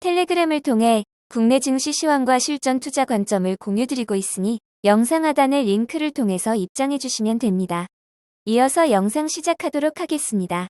텔레그램을 통해 국내 증시 시황과 실전 투자 관점을 공유드리고 있으니 영상 하단의 링크를 통해서 입장해 주시면 됩니다. 이어서 영상 시작하도록 하겠습니다.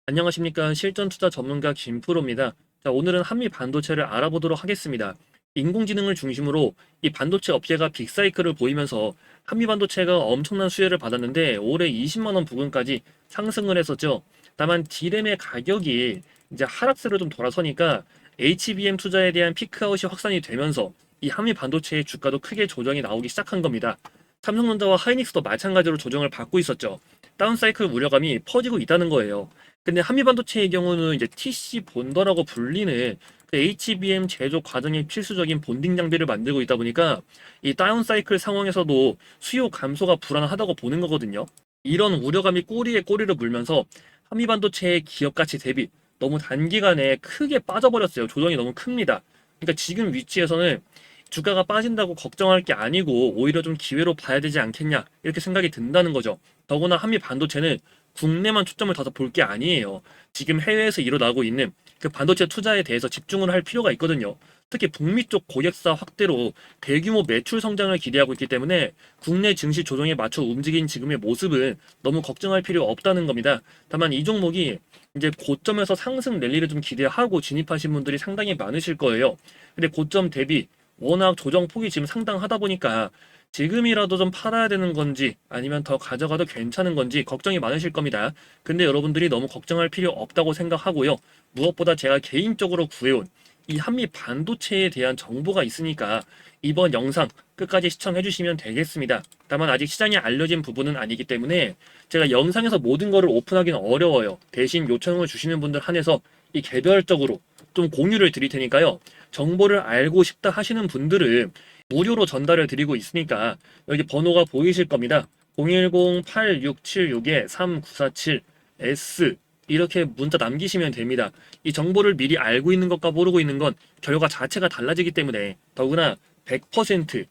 안녕하십니까. 실전 투자 전문가 김프로입니다. 자, 오늘은 한미 반도체를 알아보도록 하겠습니다. 인공지능을 중심으로 이 반도체 업계가 빅사이클을 보이면서 한미 반도체가 엄청난 수혜를 받았는데 올해 20만 원 부근까지 상승을 했었죠. 다만 D램의 가격이 이제 하락세로 좀 돌아서니까 HBM 투자에 대한 피크아웃이 확산이 되면서 이 한미 반도체의 주가도 크게 조정이 나오기 시작한 겁니다. 삼성전자와 하이닉스도 마찬가지로 조정을 받고 있었죠. 다운사이클 우려감이 퍼지고 있다는 거예요. 근데 한미반도체의 경우는 이제 TC 본더라고 불리는 그 HBM 제조 과정의 필수적인 본딩 장비를 만들고 있다 보니까 이 다운 사이클 상황에서도 수요 감소가 불안하다고 보는 거거든요. 이런 우려감이 꼬리에 꼬리를 물면서 한미반도체의 기업 가치 대비 너무 단기간에 크게 빠져버렸어요. 조정이 너무 큽니다. 그러니까 지금 위치에서는 주가가 빠진다고 걱정할 게 아니고 오히려 좀 기회로 봐야 되지 않겠냐 이렇게 생각이 든다는 거죠. 더구나 한미 반도체는 국내만 초점을 둬서 볼 게 아니에요. 지금 해외에서 일어나고 있는 그 반도체 투자에 대해서 집중을 할 필요가 있거든요. 특히 북미 쪽 고객사 확대로 대규모 매출 성장을 기대하고 있기 때문에 국내 증시 조정에 맞춰 움직인 지금의 모습은 너무 걱정할 필요 없다는 겁니다. 다만 이 종목이 이제 고점에서 상승 랠리를 좀 기대하고 진입하신 분들이 상당히 많으실 거예요. 근데 고점 대비 워낙 조정 폭이 지금 상당하다 보니까 지금이라도 좀 팔아야 되는 건지 아니면 더 가져가도 괜찮은 건지 걱정이 많으실 겁니다. 근데 여러분들이 너무 걱정할 필요 없다고 생각하고요. 무엇보다 제가 개인적으로 구해온 이 한미 반도체에 대한 정보가 있으니까 이번 영상 끝까지 시청해 주시면 되겠습니다. 다만 아직 시장에 알려진 부분은 아니기 때문에 제가 영상에서 모든 거를 오픈하기는 어려워요. 대신 요청을 주시는 분들 한해서 이 개별적으로 좀 공유를 드릴 테니까요. 정보를 알고 싶다 하시는 분들은 무료로 전달을 드리고 있으니까 여기 번호가 보이실 겁니다. 010-8676-3947S 이렇게 문자 남기시면 됩니다. 이 정보를 미리 알고 있는 것과 모르고 있는 건 결과 자체가 달라지기 때문에 더구나 100%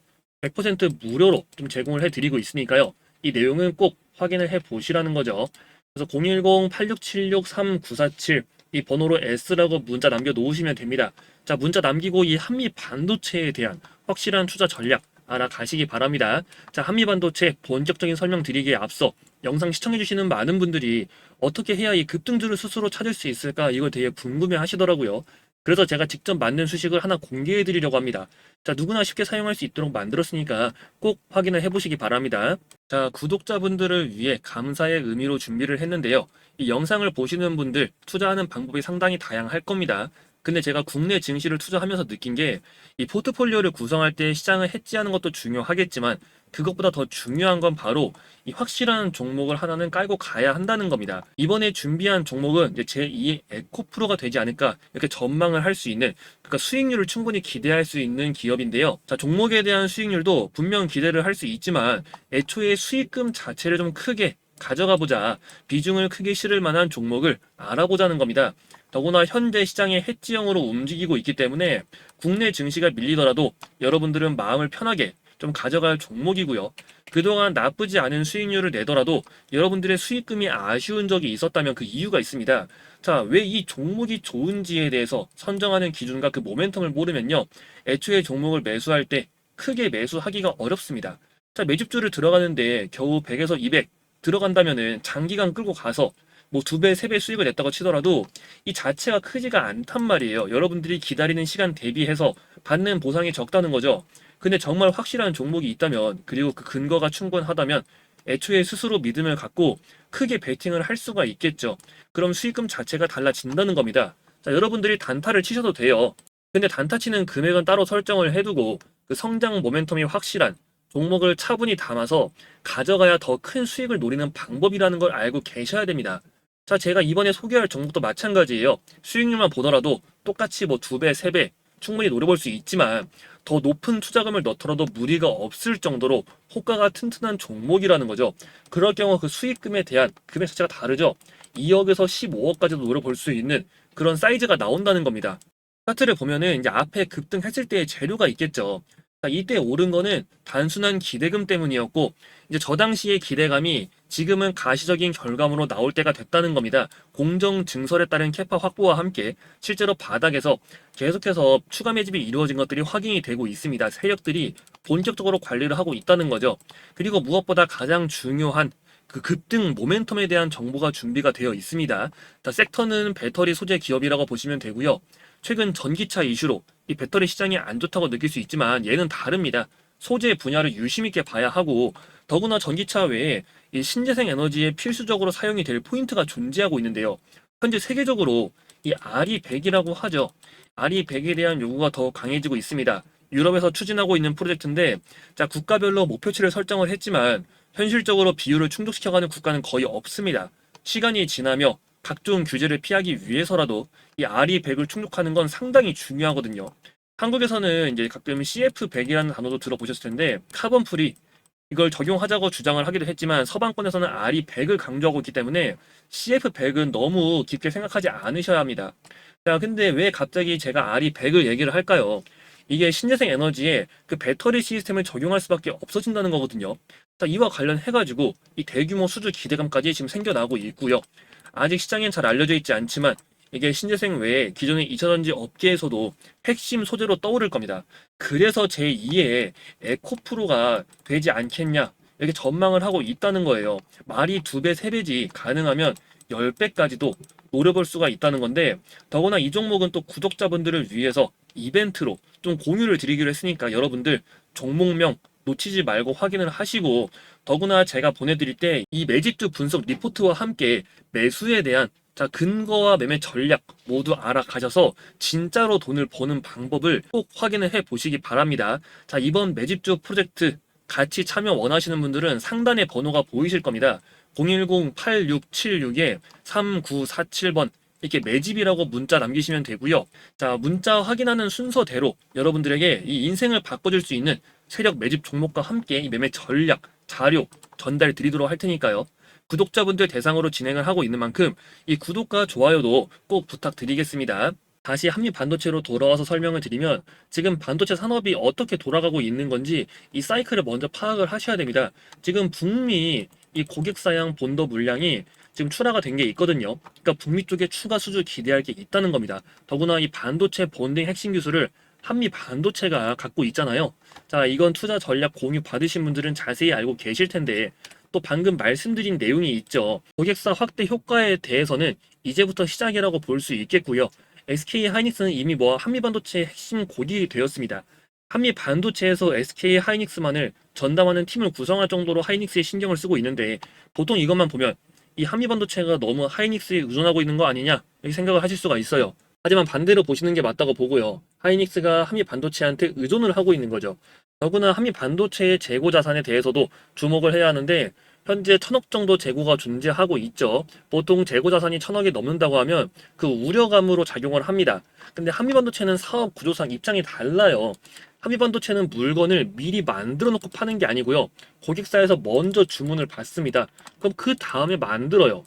무료로 좀 제공을 해드리고 있으니까요. 이 내용은 꼭 확인을 해 보시라는 거죠. 그래서 010-8676-3947 이 번호로 S라고 문자 남겨 놓으시면 됩니다. 자, 문자 남기고 이 한미 반도체에 대한 확실한 투자 전략 알아가시기 바랍니다. 자, 한미 반도체 본격적인 설명 드리기에 앞서 영상 시청해주시는 많은 분들이 어떻게 해야 이 급등주를 스스로 찾을 수 있을까 이걸 되게 궁금해 하시더라고요. 그래서 제가 직접 만든 수식을 하나 공개해 드리려고 합니다. 자, 누구나 쉽게 사용할 수 있도록 만들었으니까 꼭 확인을 해보시기 바랍니다. 자, 구독자분들을 위해 감사의 의미로 준비를 했는데요. 이 영상을 보시는 분들 투자하는 방법이 상당히 다양할 겁니다. 근데 제가 국내 증시를 투자하면서 느낀 게 이 포트폴리오를 구성할 때 시장을 해지하는 것도 중요하겠지만 그것보다 더 중요한 건 바로 이 확실한 종목을 하나는 깔고 가야 한다는 겁니다. 이번에 준비한 종목은 이제 제2의 에코프로가 되지 않을까 이렇게 전망을 할 수 있는 그러니까 수익률을 충분히 기대할 수 있는 기업인데요. 자, 종목에 대한 수익률도 분명 기대를 할 수 있지만 애초에 수익금 자체를 좀 크게 가져가 보자 비중을 크게 실을 만한 종목을 알아보자는 겁니다. 더구나 현재 시장의 해지형으로 움직이고 있기 때문에 국내 증시가 밀리더라도 여러분들은 마음을 편하게 좀 가져갈 종목이고요. 그동안 나쁘지 않은 수익률을 내더라도 여러분들의 수익금이 아쉬운 적이 있었다면 그 이유가 있습니다. 자, 왜 이 종목이 좋은지에 대해서 선정하는 기준과 그 모멘텀을 모르면요. 애초에 종목을 매수할 때 크게 매수하기가 어렵습니다. 자, 매집주를 들어가는데 겨우 100에서 200 들어간다면은 장기간 끌고 가서 뭐 2배, 3배 수익을 냈다고 치더라도 이 자체가 크지가 않단 말이에요. 여러분들이 기다리는 시간 대비해서 받는 보상이 적다는 거죠. 근데 정말 확실한 종목이 있다면 그리고 그 근거가 충분하다면 애초에 스스로 믿음을 갖고 크게 베팅을 할 수가 있겠죠. 그럼 수익금 자체가 달라진다는 겁니다. 자, 여러분들이 단타를 치셔도 돼요. 근데 단타 치는 금액은 따로 설정을 해두고 그 성장 모멘텀이 확실한 종목을 차분히 담아서 가져가야 더 큰 수익을 노리는 방법이라는 걸 알고 계셔야 됩니다. 자, 제가 이번에 소개할 종목도 마찬가지예요. 수익률만 보더라도 똑같이 뭐 2배, 3배 충분히 노려볼 수 있지만 더 높은 투자금을 넣더라도 무리가 없을 정도로 호가가 튼튼한 종목이라는 거죠. 그럴 경우 그 수익금에 대한 금액 자체가 다르죠. 2억에서 15억까지도 노려볼 수 있는 그런 사이즈가 나온다는 겁니다. 차트를 보면은 이제 앞에 급등했을 때의 재료가 있겠죠. 자, 이때 오른 거는 단순한 기대금 때문이었고 이제 저 당시의 기대감이 지금은 가시적인 결과물로 나올 때가 됐다는 겁니다. 공정 증설에 따른 캐파 확보와 함께 실제로 바닥에서 계속해서 추가 매집이 이루어진 것들이 확인이 되고 있습니다. 세력들이 본격적으로 관리를 하고 있다는 거죠. 그리고 무엇보다 가장 중요한 그 급등 모멘텀에 대한 정보가 준비가 되어 있습니다. 자, 섹터는 배터리 소재 기업이라고 보시면 되고요. 최근 전기차 이슈로 이 배터리 시장이 안 좋다고 느낄 수 있지만 얘는 다릅니다. 소재 분야를 유심 있게 봐야 하고, 더구나 전기차 외에 이 신재생 에너지에 필수적으로 사용이 될 포인트가 존재하고 있는데요. 현재 세계적으로 이 RE100이라고 하죠. RE100에 대한 요구가 더 강해지고 있습니다. 유럽에서 추진하고 있는 프로젝트인데, 자, 국가별로 목표치를 설정을 했지만 현실적으로 비율을 충족시켜가는 국가는 거의 없습니다. 시간이 지나며 각종 규제를 피하기 위해서라도 이 RE100을 충족하는 건 상당히 중요하거든요. 한국에서는 이제 가끔 CF100이라는 단어도 들어보셨을 텐데, 카본 프리 이걸 적용하자고 주장을 하기도 했지만 서방권에서는 RE100을 강조하고 있기 때문에 CF100은 너무 깊게 생각하지 않으셔야 합니다. 자, 근데 왜 갑자기 제가 RE100을 얘기를 할까요? 이게 신재생 에너지에 그 배터리 시스템을 적용할 수밖에 없어진다는 거거든요. 자, 이와 관련해가지고 이 대규모 수주 기대감까지 지금 생겨나고 있고요. 아직 시장엔 잘 알려져 있지 않지만 이게 신재생 외에 기존의 2차전지 업계에서도 핵심 소재로 떠오를 겁니다. 그래서 제2의 에코프로가 되지 않겠냐 이렇게 전망을 하고 있다는 거예요. 말이 2배, 3배지 가능하면 10배까지도 노려볼 수가 있다는 건데, 더구나 이 종목은 또 구독자분들을 위해서 이벤트로 좀 공유를 드리기로 했으니까 여러분들 종목명 놓치지 말고 확인을 하시고, 더구나 제가 보내드릴 때 이 매집주 분석 리포트와 함께 매수에 대한 근거와 매매 전략 모두 알아가셔서 진짜로 돈을 버는 방법을 꼭 확인을 해 보시기 바랍니다. 자, 이번 매집주 프로젝트 같이 참여 원하시는 분들은 상단에 번호가 보이실 겁니다. 010-8676-3947번 이렇게 매집이라고 문자 남기시면 되고요. 자, 문자 확인하는 순서대로 여러분들에게 이 인생을 바꿔줄 수 있는 세력 매집 종목과 함께 이 매매 전략, 자료 전달 드리도록 할 테니까요. 구독자분들 대상으로 진행을 하고 있는 만큼 이 구독과 좋아요도 꼭 부탁드리겠습니다. 다시 한미반도체로 돌아와서 설명을 드리면, 지금 반도체 산업이 어떻게 돌아가고 있는 건지 이 사이클을 먼저 파악을 하셔야 됩니다. 지금 북미 이 고객사양 본도 물량이 지금 출하가 된 게 있거든요. 그러니까 북미 쪽에 추가 수주 기대할 게 있다는 겁니다. 더구나 이 반도체 본딩 핵심 기술을 한미 반도체가 갖고 있잖아요. 자, 이건 투자 전략 공유 받으신 분들은 자세히 알고 계실 텐데, 또 방금 말씀드린 내용이 있죠. 고객사 확대 효과에 대해서는 이제부터 시작이라고 볼 수 있겠고요. SK 하이닉스는 이미 한미 반도체의 핵심 고객이 되었습니다. 한미 반도체에서 SK 하이닉스만을 전담하는 팀을 구성할 정도로 하이닉스에 신경을 쓰고 있는데, 보통 이것만 보면 이 한미 반도체가 너무 하이닉스에 의존하고 있는 거 아니냐 이렇게 생각을 하실 수가 있어요. 하지만 반대로 보시는 게 맞다고 보고요. 하이닉스가 한미 반도체한테 의존을 하고 있는 거죠. 더구나 한미 반도체의 재고 자산에 대해서도 주목을 해야 하는데, 현재 1,000억 정도 재고가 존재하고 있죠. 보통 재고 자산이 1,000억이 넘는다고 하면 그 우려감으로 작용을 합니다. 근데 한미 반도체는 사업 구조상 입장이 달라요. 한미 반도체는 물건을 미리 만들어 놓고 파는 게 아니고요. 고객사에서 먼저 주문을 받습니다. 그럼 그 다음에 만들어요.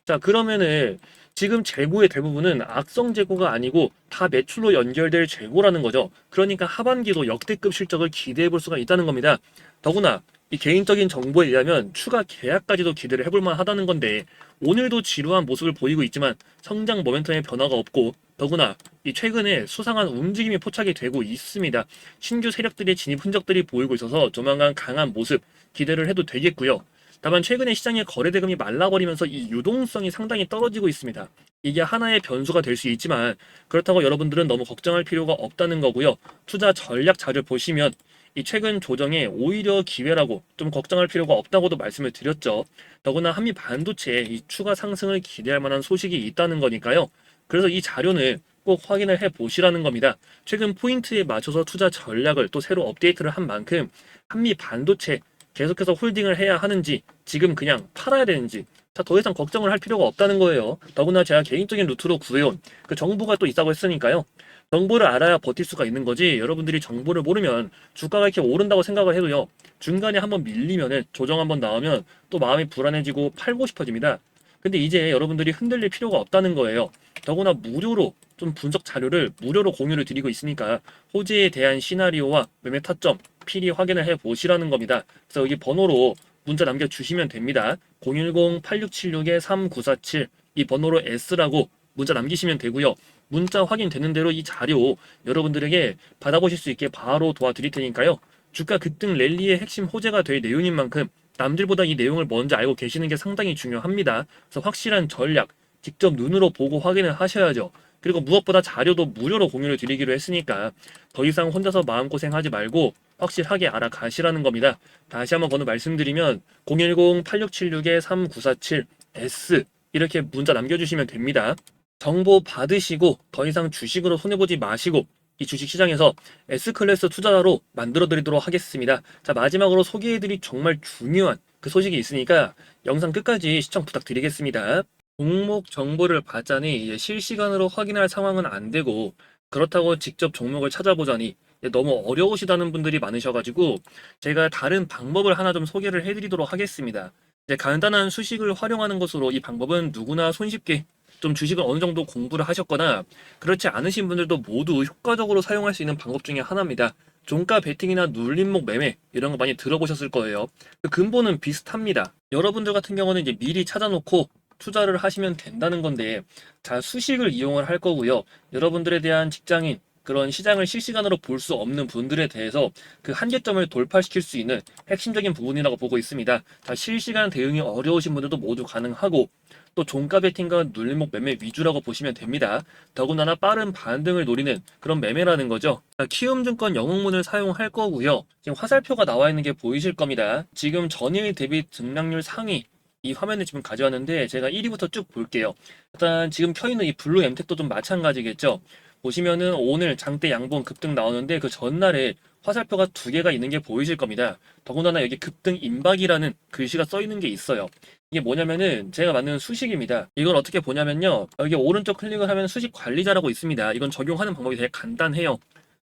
자, 그러면은 지금 재고의 대부분은 악성 재고가 아니고 다 매출로 연결될 재고라는 거죠. 그러니까 하반기도 역대급 실적을 기대해 볼 수가 있다는 겁니다. 더구나 이 개인적인 정보에 의하면 추가 계약까지도 기대를 해볼 만하다는 건데, 오늘도 지루한 모습을 보이고 있지만 성장 모멘텀의 변화가 없고, 더구나 이 최근에 수상한 움직임이 포착이 되고 있습니다. 신규 세력들의 진입 흔적들이 보이고 있어서 조만간 강한 모습 기대를 해도 되겠고요. 다만 최근에 시장의 거래대금이 말라버리면서 이 유동성이 상당히 떨어지고 있습니다. 이게 하나의 변수가 될 수 있지만 그렇다고 여러분들은 너무 걱정할 필요가 없다는 거고요. 투자 전략 자료 보시면 이 최근 조정에 오히려 기회라고 좀 걱정할 필요가 없다고도 말씀을 드렸죠. 더구나 한미 반도체에 이 추가 상승을 기대할 만한 소식이 있다는 거니까요. 그래서 이 자료는 꼭 확인을 해 보시라는 겁니다. 최근 포인트에 맞춰서 투자 전략을 또 새로 업데이트를 한 만큼 한미 반도체 계속해서 홀딩을 해야 하는지, 지금 그냥 팔아야 되는지, 더 이상 걱정을 할 필요가 없다는 거예요. 더구나 제가 개인적인 루트로 구해온 그 정보가 또 있다고 했으니까요. 정보를 알아야 버틸 수가 있는 거지, 여러분들이 정보를 모르면 주가가 이렇게 오른다고 생각을 해도요, 중간에 한번 밀리면은 조정 한번 나오면 또 마음이 불안해지고 팔고 싶어집니다. 근데 이제 여러분들이 흔들릴 필요가 없다는 거예요. 더구나 무료로 좀 분석 자료를 무료로 공유를 드리고 있으니까 호재에 대한 시나리오와 매매 타점 미리 확인을 해 보시라는 겁니다. 그래서 여기 번호로 문자 남겨주시면 됩니다. 010-8676-3947 이 번호로 S라고 문자 남기시면 되고요. 문자 확인되는 대로 이 자료 여러분들에게 받아보실 수 있게 바로 도와드릴 테니까요. 주가 급등 랠리의 핵심 호재가 될 내용인 만큼 남들보다 이 내용을 먼저 알고 계시는 게 상당히 중요합니다. 그래서 확실한 전략, 직접 눈으로 보고 확인을 하셔야죠. 그리고 무엇보다 자료도 무료로 공유를 드리기로 했으니까 더 이상 혼자서 마음고생하지 말고 확실하게 알아가시라는 겁니다. 다시 한번 번호 말씀드리면 010-8676-3947S 이렇게 문자 남겨주시면 됩니다. 정보 받으시고 더 이상 주식으로 손해보지 마시고 이 주식시장에서 S클래스 투자자로 만들어드리도록 하겠습니다. 자, 마지막으로 소개해드릴 정말 중요한 그 소식이 있으니까 영상 끝까지 시청 부탁드리겠습니다. 종목 정보를 받자니 이제 실시간으로 확인할 상황은 안 되고 그렇다고 직접 종목을 찾아보자니 너무 어려우시다는 분들이 많으셔가지고 제가 다른 방법을 하나 좀 소개를 해드리도록 하겠습니다. 이제 간단한 수식을 활용하는 것으로 이 방법은 누구나 손쉽게 좀 주식을 어느 정도 공부를 하셨거나 그렇지 않으신 분들도 모두 효과적으로 사용할 수 있는 방법 중에 하나입니다. 종가 베팅이나 눌림목 매매 이런 거 많이 들어보셨을 거예요. 그 근본은 비슷합니다. 여러분들 같은 경우는 이제 미리 찾아놓고 투자를 하시면 된다는 건데 자, 수식을 이용을 할 거고요. 여러분들에 대한 직장인 그런 시장을 실시간으로 볼 수 없는 분들에 대해서 그 한계점을 돌파시킬 수 있는 핵심적인 부분이라고 보고 있습니다. 자, 실시간 대응이 어려우신 분들도 모두 가능하고 또 종가 베팅과 눌림목 매매 위주라고 보시면 됩니다. 더군다나 빠른 반등을 노리는 그런 매매라는 거죠. 자, 키움증권 영웅문을 사용할 거고요. 지금 화살표가 나와 있는 게 보이실 겁니다. 지금 전일 대비 등락률 상위 이 화면을 지금 가져왔는데 제가 1위부터 쭉 볼게요. 일단 지금 켜있는 이 블루 엠텍도 좀 마찬가지겠죠. 보시면은 오늘 장대 양봉 급등 나오는데 그 전날에 화살표가 두 개가 있는 게 보이실 겁니다. 더군다나 여기 급등 임박이라는 글씨가 써 있는 게 있어요. 이게 뭐냐면은 제가 만든 수식입니다. 이걸 어떻게 보냐면요. 여기 오른쪽 클릭을 하면 수식 관리자라고 있습니다. 이건 적용하는 방법이 되게 간단해요.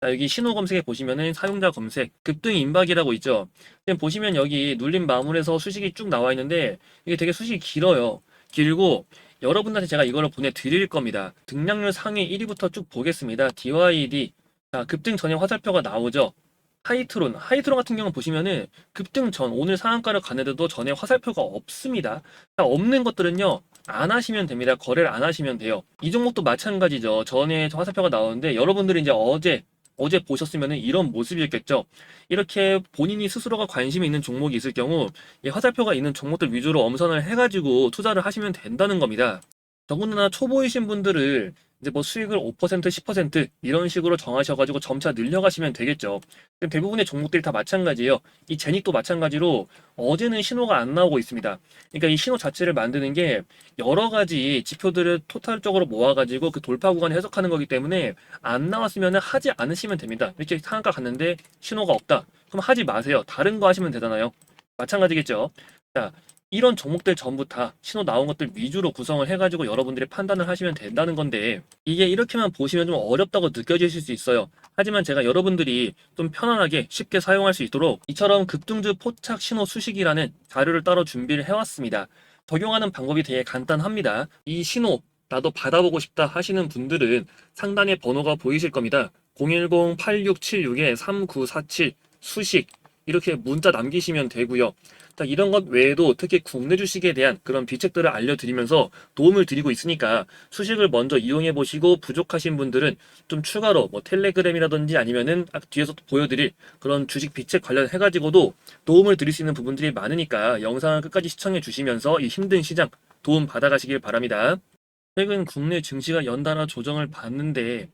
자, 여기 신호 검색에 보시면은 사용자 검색, 급등 임박이라고 있죠. 지금 보시면 여기 눌림 마물에서 수식이 쭉 나와 있는데 이게 되게 수식이 길어요. 길고 여러분한테 제가 이거를 보내드릴 겁니다. 등락률 상위 1위부터 쭉 보겠습니다. DYD. 자, 급등 전에 화살표가 나오죠. 하이트론 같은 경우 보시면은 급등 전 오늘 상한가를 가는데도 전에 화살표가 없습니다. 자, 없는 것들은요. 안 하시면 됩니다. 거래를 안 하시면 돼요. 이 종목도 마찬가지죠. 전에 화살표가 나오는데 여러분들이 이제 어제 보셨으면은 이런 모습이었겠죠. 이렇게 본인이 스스로가 관심이 있는 종목이 있을 경우 이 화살표가 있는 종목들 위주로 엄선을 해가지고 투자를 하시면 된다는 겁니다. 더군다나 초보이신 분들을 이제 뭐 수익을 5%, 10% 이런 식으로 정하셔가지고 점차 늘려가시면 되겠죠. 그럼 대부분의 종목들이 다 마찬가지예요. 이 제닉도 마찬가지로 어제는 신호가 안 나오고 있습니다. 그러니까 이 신호 자체를 만드는 게 여러 가지 지표들을 토탈적으로 모아가지고 그 돌파 구간을 해석하는 거기 때문에 안 나왔으면 하지 않으시면 됩니다. 이렇게 상한가 갔는데 신호가 없다. 그럼 하지 마세요. 다른 거 하시면 되잖아요. 마찬가지겠죠. 자, 이런 종목들 전부 다 신호 나온 것들 위주로 구성을 해가지고 여러분들이 판단을 하시면 된다는 건데 이게 이렇게만 보시면 좀 어렵다고 느껴지실 수 있어요. 하지만 제가 여러분들이 좀 편안하게 쉽게 사용할 수 있도록 이처럼 급등주 포착 신호 수식이라는 자료를 따로 준비를 해왔습니다. 적용하는 방법이 되게 간단합니다. 이 신호 나도 받아보고 싶다 하시는 분들은 상단에 번호가 보이실 겁니다. 010-8676-3947 수식 이렇게 문자 남기시면 되고요. 자, 이런 것 외에도 특히 국내 주식에 대한 그런 비책들을 알려드리면서 도움을 드리고 있으니까 수식을 먼저 이용해 보시고 부족하신 분들은 좀 추가로 뭐 텔레그램이라든지 아니면은 뒤에서 보여드릴 그런 주식 비책 관련해가지고도 도움을 드릴 수 있는 부분들이 많으니까 영상을 끝까지 시청해 주시면서 이 힘든 시장 도움 받아가시길 바랍니다. 최근 국내 증시가 연달아 조정을 받는데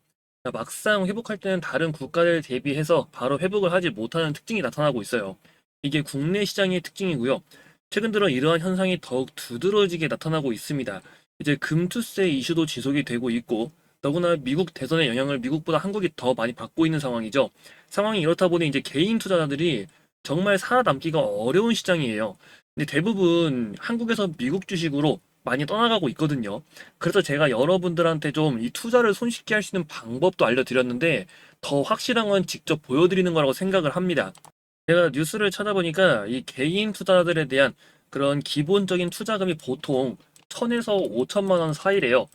막상 회복할 때는 다른 국가들 대비해서 바로 회복을 하지 못하는 특징이 나타나고 있어요. 이게 국내 시장의 특징이고요. 최근 들어 이러한 현상이 더욱 두드러지게 나타나고 있습니다. 이제 금투세 이슈도 지속이 되고 있고 더구나 미국 대선의 영향을 미국보다 한국이 더 많이 받고 있는 상황이죠. 상황이 이렇다 보니 이제 개인 투자자들이 정말 살아남기가 어려운 시장이에요. 근데 대부분 한국에서 미국 주식으로 많이 떠나가고 있거든요. 그래서 제가 여러분들한테 좀 이 투자를 손쉽게 할 수 있는 방법도 알려드렸는데 더 확실한 건 직접 보여드리는 거라고 생각을 합니다. 제가 뉴스를 찾아보니까 이 개인 투자들에 대한 그런 기본적인 투자금이 보통 1,000에서 5천만 원 사이래요.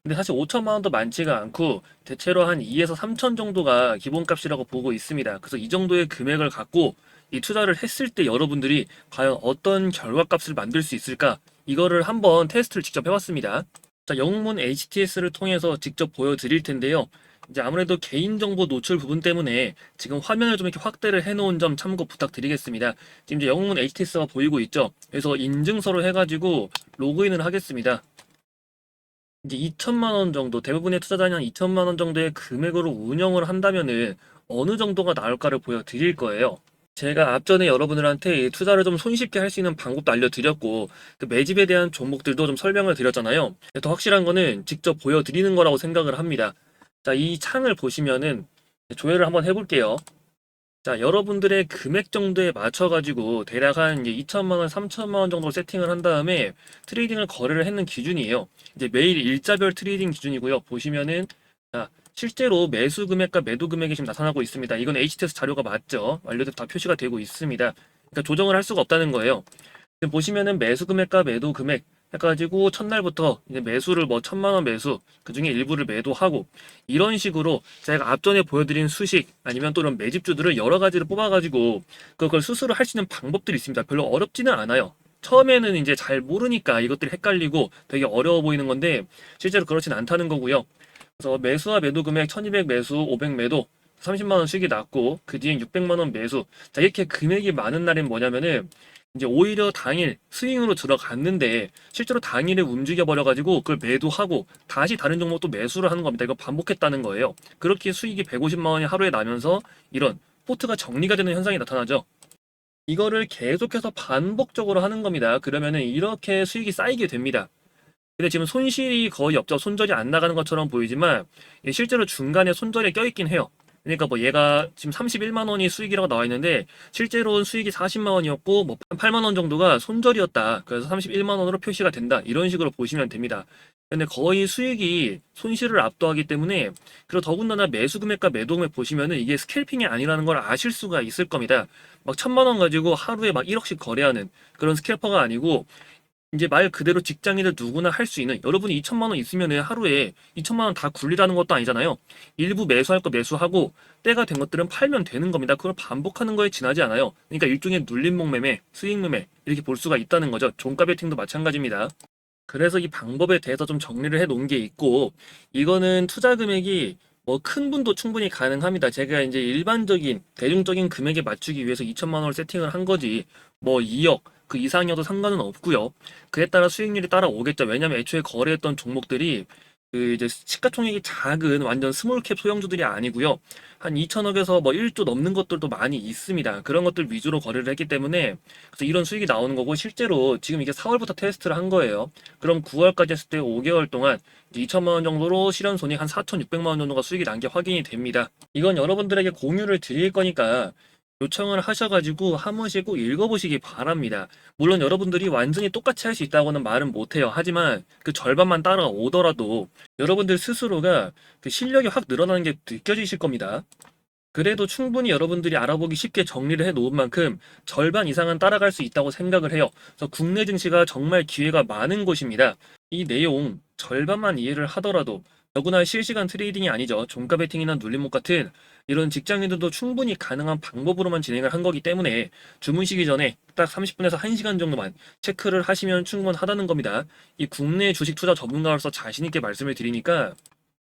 근데 사실 5천만 원도 많지가 않고 대체로 한 2에서 3천 정도가 기본값이라고 보고 있습니다. 그래서 이 정도의 금액을 갖고 이 투자를 했을 때 여러분들이 과연 어떤 결과값을 만들 수 있을까? 이거를 한번 테스트를 직접 해봤습니다. 자, 영문 HTS를 통해서 직접 보여드릴 텐데요. 이제 아무래도 개인정보 노출 부분 때문에 지금 화면을 좀 이렇게 확대를 해놓은 점 참고 부탁드리겠습니다. 지금 이제 영문 HTS가 보이고 있죠. 그래서 인증서를 해가지고 로그인을 하겠습니다. 이제 2천만 원 정도, 대부분의 투자자는 한 2천만 원 정도의 금액으로 운영을 한다면은 어느 정도가 나올까를 보여드릴 거예요. 제가 앞전에 여러분들한테 이 투자를 좀 손쉽게 할 수 있는 방법도 알려드렸고, 그 매집에 대한 종목들도 좀 설명을 드렸잖아요. 더 확실한 거는 직접 보여드리는 거라고 생각을 합니다. 자, 이 창을 보시면은 조회를 한번 해볼게요. 자, 여러분들의 금액 정도에 맞춰가지고 대략 한 2천만 원, 3천만 원 정도 세팅을 한 다음에 트레이딩을 거래를 했는 기준이에요. 이제 매일 일자별 트레이딩 기준이고요. 보시면은 자, 실제로 매수 금액과 매도 금액이 지금 나타나고 있습니다. 이건 HTS 자료가 맞죠? 완료돼서 다 표시가 되고 있습니다. 그러니까 조정을 할 수가 없다는 거예요. 지금 보시면은 매수 금액과 매도 금액 해가지고 첫날부터 이제 매수를 뭐 1,000만 원 매수, 그 중에 일부를 매도하고 이런 식으로 제가 앞전에 보여드린 수식 아니면 또 이런 매집주들을 여러 가지를 뽑아가지고 그걸 스스로 할 수 있는 방법들이 있습니다. 별로 어렵지는 않아요. 처음에는 이제 잘 모르니까 이것들이 헷갈리고 되게 어려워 보이는 건데 실제로 그렇진 않다는 거고요. 그래서 매수와 매도 금액 1200 매수, 500 매도 30만 원 수익이 났고 그 뒤엔 600만 원 매수. 자, 이렇게 금액이 많은 날엔 뭐냐면은 이제 오히려 당일 스윙으로 들어갔는데 실제로 당일에 움직여 버려가지고 그걸 매도하고 다시 다른 종목 또 매수를 하는 겁니다. 이거 반복했다는 거예요. 그렇게 수익이 150만 원이 하루에 나면서 이런 포트가 정리가 되는 현상이 나타나죠. 이거를 계속해서 반복적으로 하는 겁니다. 그러면은 이렇게 수익이 쌓이게 됩니다. 근데 지금 손실이 거의 없죠. 손절이 안 나가는 것처럼 보이지만 실제로 중간에 손절이 껴있긴 해요. 그러니까 뭐 얘가 지금 31만 원이 수익이라고 나와 있는데 실제로는 수익이 40만 원이었고 뭐 8만 원 정도가 손절이었다. 그래서 31만 원으로 표시가 된다. 이런 식으로 보시면 됩니다. 근데 거의 수익이 손실을 압도하기 때문에 그리고 더군다나 매수 금액과 매도 금액 보시면은 이게 스캘핑이 아니라는 걸 아실 수가 있을 겁니다. 막 1,000만 원 가지고 하루에 막 1억씩 거래하는 그런 스캘퍼가 아니고 이제 말 그대로 직장인들 누구나 할 수 있는 여러분이 2천만 원 있으면은 하루에 2천만 원 다 굴리라는 것도 아니잖아요. 일부 매수할 거 매수하고 때가 된 것들은 팔면 되는 겁니다. 그걸 반복하는 거에 지나지 않아요. 그러니까 일종의 눌림목 매매, 수익 매매 이렇게 볼 수가 있다는 거죠. 종가 베팅도 마찬가지입니다. 그래서 이 방법에 대해서 좀 정리를 해 놓은 게 있고 이거는 투자 금액이 뭐 큰 분도 충분히 가능합니다. 제가 이제 일반적인 대중적인 금액에 맞추기 위해서 2천만 원을 세팅을 한 거지 뭐 2억 그 이상이어도 상관은 없고요. 그에 따라 수익률이 따라오겠죠. 왜냐면 애초에 거래했던 종목들이 그 이제 시가총액이 작은 완전 스몰캡 소형주들이 아니고요. 한 2천억에서 뭐 1조 넘는 것들도 많이 있습니다. 그런 것들 위주로 거래를 했기 때문에 그래서 이런 수익이 나오는 거고 실제로 지금 이게 4월부터 테스트를 한 거예요. 그럼 9월까지 했을 때 5개월 동안 2천만 원 정도로 실현손익 한 4,600만 원 정도가 수익이 난 게 확인이 됩니다. 이건 여러분들에게 공유를 드릴 거니까 요청을 하셔가지고 한 번씩 꼭 읽어보시기 바랍니다. 물론 여러분들이 완전히 똑같이 할 수 있다고는 말은 못해요. 하지만 그 절반만 따라오더라도 여러분들 스스로가 그 실력이 확 늘어나는 게 느껴지실 겁니다. 그래도 충분히 여러분들이 알아보기 쉽게 정리를 해 놓은 만큼 절반 이상은 따라갈 수 있다고 생각을 해요. 그래서 국내 증시가 정말 기회가 많은 곳입니다. 이 내용 절반만 이해를 하더라도 더구나 실시간 트레이딩이 아니죠. 종가 베팅이나 눌림목 같은 이런 직장인들도 충분히 가능한 방법으로만 진행을 한 거기 때문에 주무시기 전에 딱 30분에서 1시간 정도만 체크를 하시면 충분하다는 겁니다. 이 국내 주식 투자 전문가로서 자신 있게 말씀을 드리니까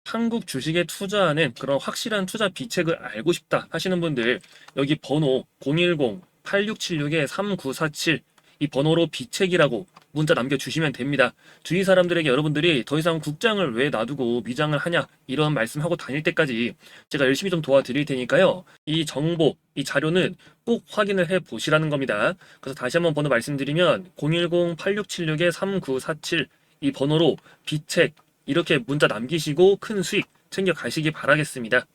한국 주식에 투자하는 그런 확실한 투자 비책을 알고 싶다 하시는 분들 여기 번호 010-8676-3947 이 번호로 비책이라고 문자 남겨주시면 됩니다. 주위 사람들에게 여러분들이 더 이상 국장을 왜 놔두고 미장을 하냐 이런 말씀하고 다닐 때까지 제가 열심히 좀 도와드릴 테니까요. 이 정보, 이 자료는 꼭 확인을 해 보시라는 겁니다. 그래서 다시 한번 번호 말씀드리면 010-8676-3947 이 번호로 비책 이렇게 문자 남기시고 큰 수익 챙겨 가시기 바라겠습니다.